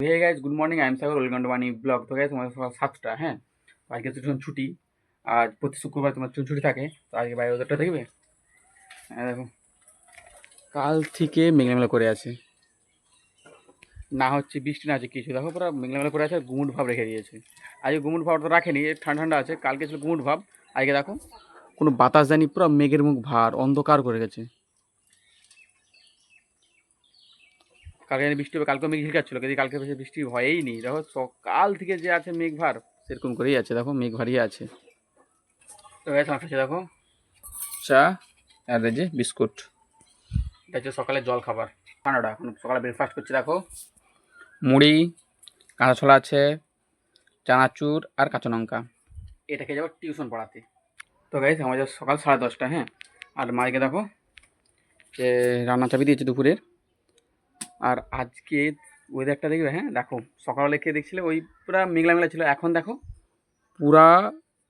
Hey guys, good morning. I am Sagar, welcome to money blog. তো guys, তোমাদের সকাল 7টা। হ্যাঁ, তো আজকে তো ছুটি। আজ প্রতি শুক্রবার তোমার ছুটি থাকে। তো আজকে বাইরে ওদেরটা দেখবে। হ্যাঁ দেখো, কাল থেকে মেঘলা মেঘলা করে আছে, না হচ্ছে বৃষ্টি না হচ্ছে কিছু। দেখো পুরো মেঘলা মেঘলা করে আছে, আর গুমুট ভাব রেখে দিয়েছে। আজকে গুমুট ভাব তো রাখেনি, ঠান্ডা ঠান্ডা আছে। কালকে ছিল গুমুট ভাব, আজকে দেখো কোনো বাতাস যায়নি, পুরো মেঘের মুখ ভার অন্ধকার করে গেছে। কালকে জানি বৃষ্টি হবে, কালকে মেঘ ঝিলকাচ্ছিল, কিন্তু কালকে বেশি বৃষ্টি হয়ই নি। দেখো সকাল থেকে যে আছে মেঘ ভার, সেরকম করেই আছে। দেখো মেঘ ভারই আছে। তো গাইস, আমার কাছে দেখো চা আর এই যে বিস্কুট। এটা হচ্ছে সকালে জল খাবার। ঠান্ডাটা এখন সকালে ব্রেকফাস্ট করছি। দেখো মুড়ি, কাঁচা ছোলা আছে, চানাচুর আর কাঁচা লঙ্কা। এটা খেয়ে যাবো টিউশন পড়াতে। তো গাইস, আমাদের সকাল 10:30। হ্যাঁ, আর মাইকে দেখো যে রান্না চাপি দিয়েছে দুপুরের। আর আজকে ওয়েদারটা দেখবে। হ্যাঁ দেখো, সকালে খেয়ে দেখছিলে ওই পুরা মেঘলা মেঘলা ছিল, এখন দেখো পুরা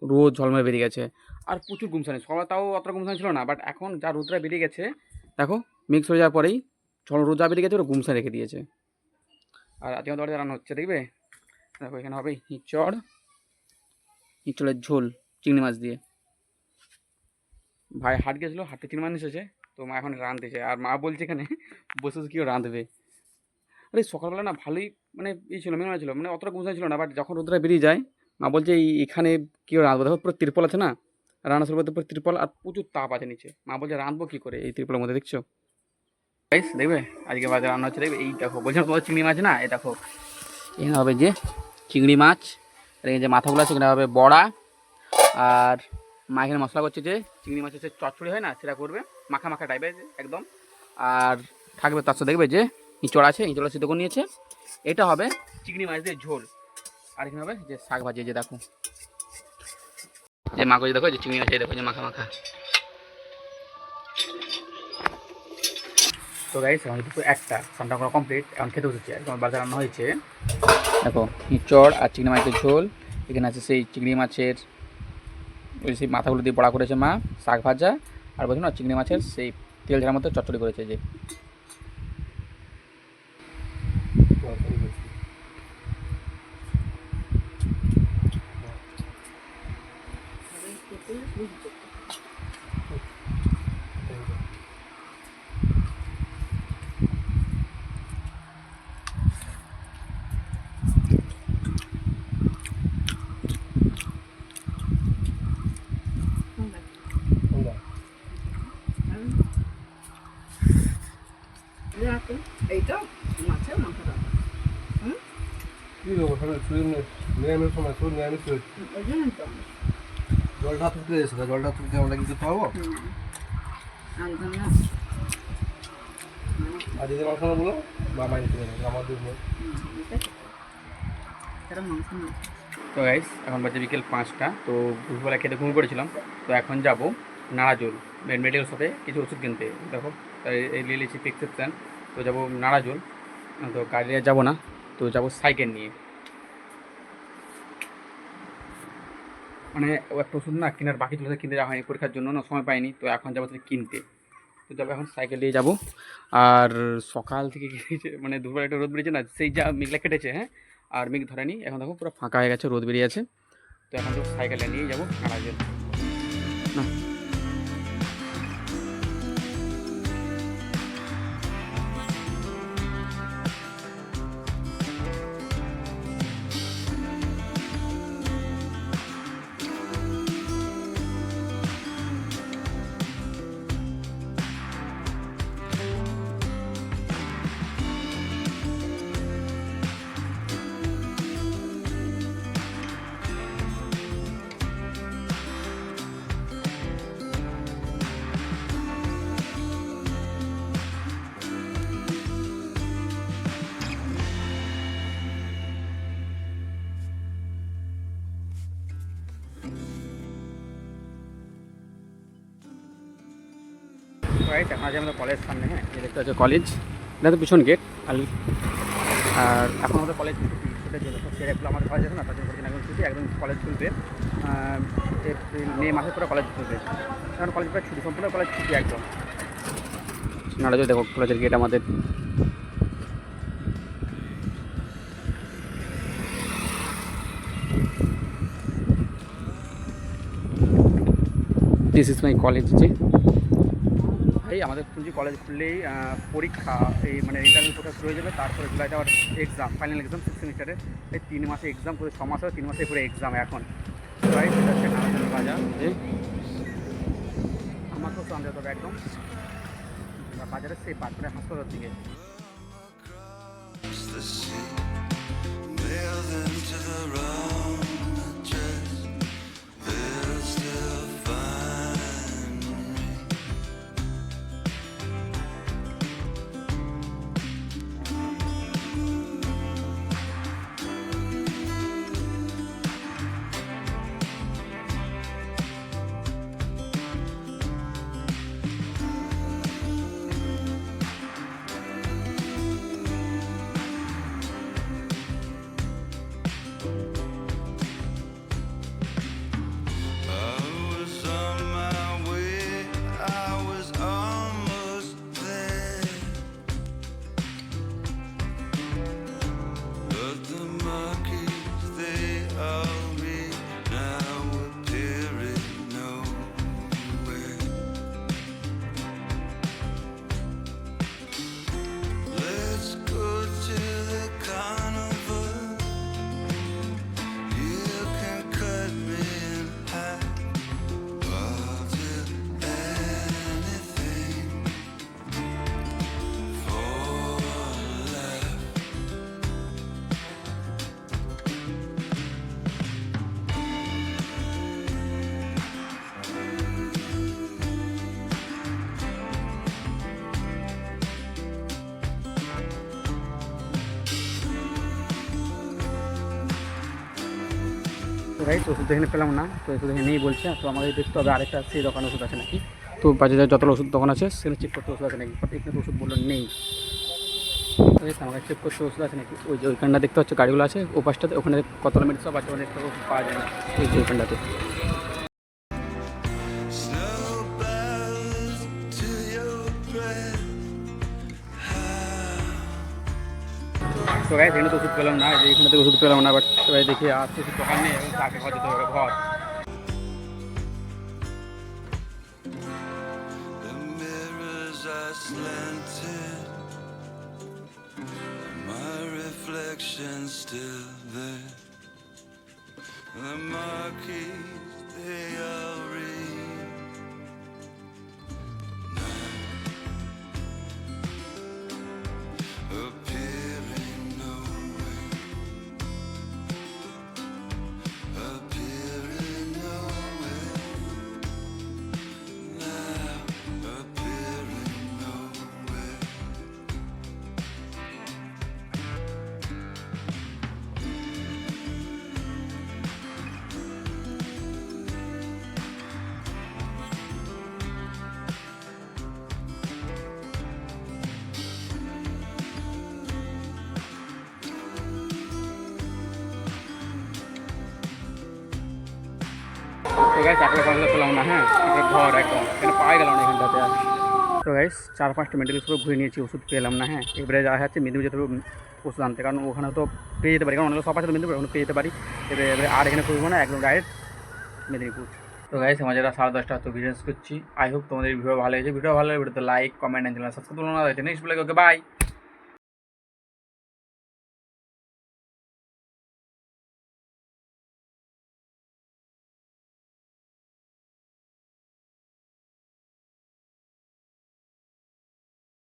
রোদ ঝলমলে বেরিয়ে গেছে। আর প্রচুর গুমসানি, সকালে তাও অতটা গুমসানি ছিল না, বাট এখন যা রোদটা বেরিয়ে গেছে দেখো, মেঘ সরে যাওয়ার পরেই রোদ যা বেরিয়ে গেছে, ওরা গুমসা রেখে দিয়েছে। আর আজকে আমাদের বাড়িতে রান্না হচ্ছে দেখবে। দেখো এখানে হবে ইঁচড়ের ঝোল চিংড়ি মাছ দিয়ে। ভাই হাট গেছিলো, হাটে চিংড়ি মাছ এসেছে, তো মা এখন রাঁধতেছে। আর মা বলছে এখানে বসে বসে কেউ রাঁধবে। আরে সকালবেলা না ভালোই মানে ছিল, মেঘনা ছিল, মানে অতটা গুমসানি ছিল না, বাট যখন রোদটা বেরিয়ে যায় মা বলছে এখানে কেউ রাঁধবো। দেখো পুরো তিরপল আছে না, রান্না শুরু করতে পুরো তিরপল, আর প্রচুর তাপ আছে নিচে। মা বলছে রাঁধবো কী করে এই তিরপলের মধ্যে, দেখছো গাইস দেখবে। আজকে বাজে রান্না হচ্ছে দেখবে। এই দেখো বলছিলাম তোমার চিংড়ি মাছ না, এই দেখো এখানে হবে যে চিংড়ি মাছ, আর এই যে মাথাগুলো আছে এখানে হবে বড়া। আর মা এখানে মশলা করছে যে চিংড়ি মাছের যে চচ্চড়ি হয় না, সেটা করবে মাখা মাখা টাইপের একদম। আর থাকবে তার সাথে দেখবে যে ইঁচড় আছে, ইঁচড়া সিদ্ধ করে নিয়েছে। এটা হবে চিংড়ি মাছ দিয়ে ঝোল। আর এখানে হবে যে শাক ভাজি, যে দেখো যে মা করছে, দেখো যে চিংড়ি মাছ, দেখো যে মাখা মাখা। তো গাইস, আমার দুপুর 1টা, রান্না করা কমপ্লিট, এখন খেতে বসেছি। আর আমার বাজার রান্না হয়েছে দেখো ইঁচড় আর চিংড়ি মাছের ঝোল। এখানে আছে সেই চিংড়ি মাছের ওই সেই মাথাগুলো দিয়ে বড়া করেছে মা, শাক ভাজা, আর বলছি না চিংড়ি মাছের সেই তেল ঝাড়ার মতো চচ্চড়ি করেছে যে। এইটা মাছের মাথাটা কি দেবো নিরামিষ সময় শুধু নিরামিষ ওই জন্যই তো জলটা তুলতে এসে জলটা তুলতে আমরা কি করতে পারবো? আনতাম না। আর দিদি মাংস বলো বা মাইনে তুলে নেবে আমাদের সেটা মাংস না। তো গাইস, এখন বাজে বিকেল 5টা। তো দুপুরবেলা খেতে ঘুমিয়ে পড়েছিলাম। তো এখন যাব নাড়াজোল মেডিকেল শপে কিছু ওষুধ কিনতে। দেখো এই নিয়ে নিয়েছি প্রেসক্রিপশান। তো যাবো নাড়াজোল। তো গাড়ি নিয়ে যাবো না, তো যাবো সাইকেল নিয়ে। মানে ও একটা ওষুধ না কেনার বাকি তুলে কিনতে যাওয়া হয়নি, পরীক্ষার জন্য না সময় পাইনি। তো এখন যাবো তাহলে কিনতে। তো যাবো এখন সাইকেল দিয়ে যাবো। আর সকাল থেকে মানে দুপুরে একটা রোদ বেরিয়েছে না, সেই যা মেঘলা কেটেছে। হ্যাঁ, আর মেঘ ধরেনি, এখন দেখো পুরো ফাঁকা হয়ে গেছে, রোদ বেরিয়ে আছে। তো এখন তো সাইকেলটা নিয়ে যাবো নাড়াজোল না। রাইট, এখন আছে আমাদের কলেজ সামনে। হ্যাঁ, এই দেখতে হচ্ছে কলেজ, এটা তো পিছন গেট। আর এখন আমাদের কলেজ ছুটে যেতে সেগুলো আমাদের কলেজ আছে না, তাদের জন্য একদম ছুটি, একদম কলেজ খুলবে এপ্রিল মে মাসে পরে কলেজ খুলবে। এখন কলেজ প্রায় ছুটি, সম্পূর্ণ কলেজ ছুটি একদম। নাড়া দেখো কলেজের গেট আমাদের। দিস ইজ মাই কলেজ যে এই আমাদের শুনছি কলেজ খুললেই পরীক্ষা এই মানে ইন্টারভিউ প্রকাশ শুরু হয়ে যাবে, তারপরে জুলাইতে আবার এক্সাম, ফাইনাল এক্সাম 6 সেমিস্টারে। এই 3 মাসে এক্সাম করে 6 মাস হয়, 3 মাসে পুরো এক্সাম এখন। রাইট, এটা হচ্ছে নানাজন বাজার। আমাকেও তো আনতে হবে একদম বাজারের সেই পার্ক মানে হাসপাতাল থেকে। the sea, mail them to the wrong address. They'll still find me. I was on my way, I was almost there, but the monkeys, they all read now appearing nowhere. Let's go to the carnival. You can cut me in half. I'll do anything for a laugh. তো guys ওষুধ এখানে পেলাম না, তো ওষুধ এখানে নেই বলছে। তো আমাকে দেখতে হবে আরেকটা সেই দোকানে ওষুধ আছে নাকি। তো বাজারে যতটা ওষুধ দোকান আছে সেখানে চেক করতে ওষুধ আছে নাকি, বাট এখানে তো ওষুধ বললো নেই। তো গাইস আমাকে চেক করতে ওষুধ আছে নাকি। ওই যে ওইখানটা দেখতে হচ্ছে গাড়িগুলো আছে ও পাশটাতে, ওখানে কতটা মেডিসিন সব আছে, অনেকটা ওষুধ পাওয়া যায় না ওই যে ওইখানটাতে। Snow bells to your breath. তো গাইস এখানে তো ওষুধ পেলাম না, যে এখানে থেকে ওষুধ পেলাম না, বাট সবাই দেখি আর তো ওষুধ দোকান নেই, এবং তাকে ঘর যেতে হবে ঘর। The mirrors are slanted, my reflection's still there. The marquees, they all read now, appearing nowhere, appearing nowhere, now appearing nowhere. তো গাইস চাকরি পাওয়া পেলাম না, হ্যাঁ এটা ঘর একদম এখানে পাওয়া গেল না এখানটাতে আর। তো গাইস 4-5টা মেডিকেল স্টোর ঘুরে নিয়েছি, ওষুধ পেলাম না। হ্যাঁ এবারে যাওয়া হচ্ছে মেদিনীপুর যেতে হবে ওষুধ আনতে, কারণ ওখানে তো পেয়ে যেতে পারি, কারণ অনেক সব আছে তো মেদিনীপুর, ওখানে পেয়ে যেতে পারি। এবারে আর এখানে করবো না, একদম ডাইরেক্ট মেদিনীপুর। তো গাইস আমার যেটা 10:30 তো ভিডিও করছি। আই হোপ তোমাদের ভিডিও ভালো হয়েছে। ভিডিও ভালো লাগে ভিডিওতে like comment and channel subscribe করুন। নেক্সট ব্লগে ওকে বাই।